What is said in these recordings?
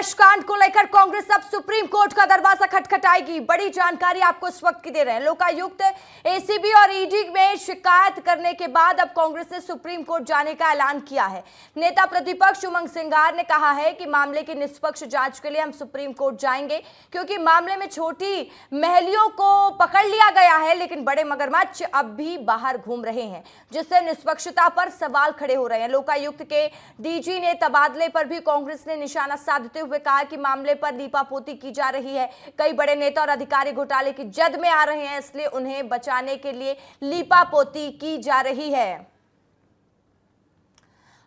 Cash कांड को लेकर कांग्रेस अब सुप्रीम कोर्ट का दरवाजा खटखटाएगी। बड़ी जानकारी आपको इस वक्त की दे रहे हैं। लोकायुक्त, एसीबी और ईडी में शिकायत करने के बाद अब कांग्रेस ने सुप्रीम कोर्ट जाने का ऐलान किया है। नेता प्रतिपक्ष उमंग सिंगार ने कहा है कि मामले की निष्पक्ष जांच के लिए हम सुप्रीम कोर्ट जाएंगे, क्योंकि मामले में छोटी महलियों को पकड़ लिया गया है, लेकिन बड़े मगरमच्छ अब भी बाहर घूम रहे हैं, जिससे निष्पक्षता पर सवाल खड़े हो रहे हैं। लोकायुक्त के डीजी ने तबादले पर भी कांग्रेस ने निशाना साधते हुए कहा कि मामले पर लीपापोती की जा रही है। कई बड़े नेता और अधिकारी घोटाले की जद में आ रहे हैं, इसलिए उन्हें बचाने के लिए लीपापोती की जा रही है।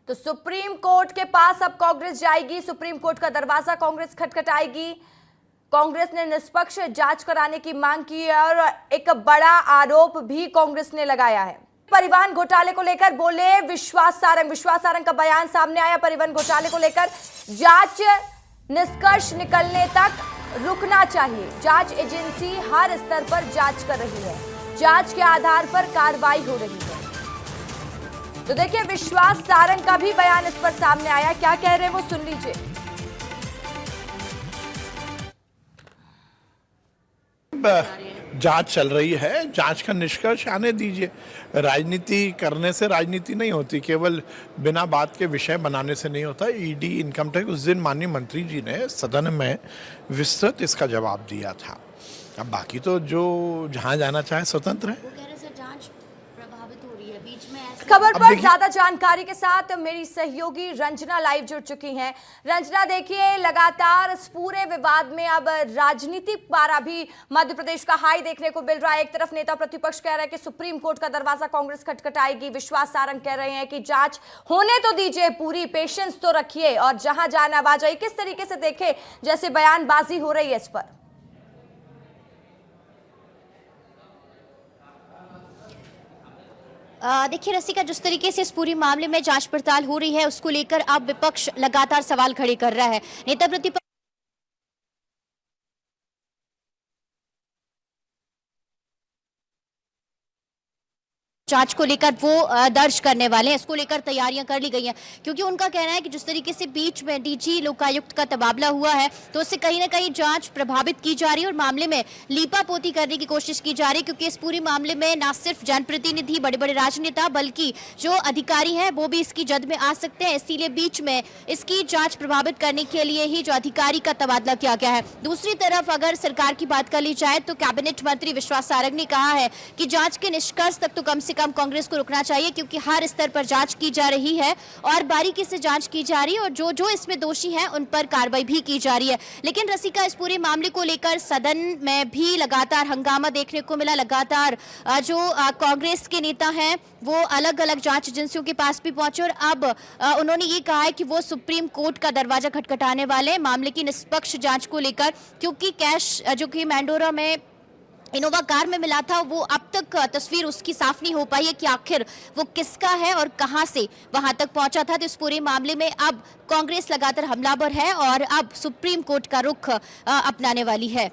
तो सुप्रीम कोर्ट के पास अब कांग्रेस जाएगी। सुप्रीम कोर्ट का दरवाजा कांग्रेस खटखटाएगी। कांग्रेस ने निष्पक्ष जांच कराने की मांग की है और एक बड़ा आरोप भी कांग्रेस ने लगाया है। परिवहन घोटाले को लेकर बोले विश्वास सारंग का बयान सामने आया। परिवहन घोटाले को लेकर जांच निष्कर्ष निकलने तक रुकना चाहिए। जांच एजेंसी हर स्तर पर जांच कर रही है, जांच के आधार पर कार्रवाई हो रही है। तो देखिए, विश्वास सारंग का भी बयान इस पर सामने आया। क्या कह रहे हैं वो सुन लीजिए। जांच चल रही है, जांच का निष्कर्ष आने दीजिए। राजनीति करने से राजनीति नहीं होती, केवल बिना बात के विषय बनाने से नहीं होता। ईडी, इनकम टैक्स, उस दिन माननीय मंत्री जी ने सदन में विस्तृत इसका जवाब दिया था। अब बाकी तो जो जहां जाना चाहे स्वतंत्र है। खबर पर ज्यादा जानकारी के साथ मेरी सहयोगी रंजना लाइव जुड़ चुकी हैं। रंजना, देखिए, लगातार इस पूरे विवाद में अब राजनीतिक पारा भी मध्य प्रदेश का हाई देखने को मिल रहा है। एक तरफ नेता प्रतिपक्ष कह रहे हैं कि सुप्रीम कोर्ट का दरवाजा कांग्रेस खटखटाएगी। विश्वास सारंग कह रहे हैं कि जांच होने तो दीजिए, पूरी पेशेंस तो रखिए और जहां जाना आ जाइए। किस तरीके से देखे जैसे बयानबाजी हो रही है इस पर? देखिए रसिका, जिस तरीके से इस पूरी मामले में जांच पड़ताल हो रही है, उसको लेकर अब विपक्ष लगातार सवाल खड़े कर रहा है। नेता प्रतिपक्ष जांच को लेकर वो दर्ज करने वाले हैं, इसको लेकर तैयारियां कर ली गई हैं, क्योंकि उनका कहना है कि जिस तरीके से बीच में डीजी लोकायुक्त का तबादला हुआ है, तो उससे कहीं ना कहीं जांच प्रभावित की जा रही है और मामले में लीपापोती करने की कोशिश की जा रही है। क्योंकि इस पूरी मामले में न सिर्फ जनप्रतिनिधि, बड़े बड़े राजनेता, बल्कि जो अधिकारी हैं वो भी इसकी जद में आ सकते हैं। इसीलिए बीच में इसकी जांच प्रभावित करने के लिए ही जो अधिकारी का तबादला किया गया है। दूसरी तरफ अगर सरकार की बात कर ली जाए तो कैबिनेट मंत्री विश्वास सारंग ने कहा है कि जांच के निष्कर्ष तक तो कम से कम कांग्रेस को रुकना चाहिए, क्योंकि हर स्तर पर जांच की जा रही है और बारीकी से जांच की जा रही है और जो जो इसमें दोषी हैं उन पर कार्रवाई भी की जा रही है। लेकिन रसिका, इस पूरे मामले को लेकर सदन में भी लगातार हंगामा देखने को मिला। लगातार जो कांग्रेस के नेता हैं वो अलग अलग जांच एजेंसियों के पास भी पहुंचे और अब उन्होंने ये कहा है कि वो सुप्रीम कोर्ट का दरवाजा खटखटाने वाले हैं मामले की निष्पक्ष जांच को लेकर, क्योंकि कैश जो कि मैंडोरा में इनोवा कार में मिला था, वो अब तक तस्वीर उसकी साफ नहीं हो पाई है कि आखिर वो किसका है और कहां से वहां तक पहुंचा था। तो इस पूरे मामले में अब कांग्रेस लगातार हमलावर है और अब सुप्रीम कोर्ट का रुख अपनाने वाली है।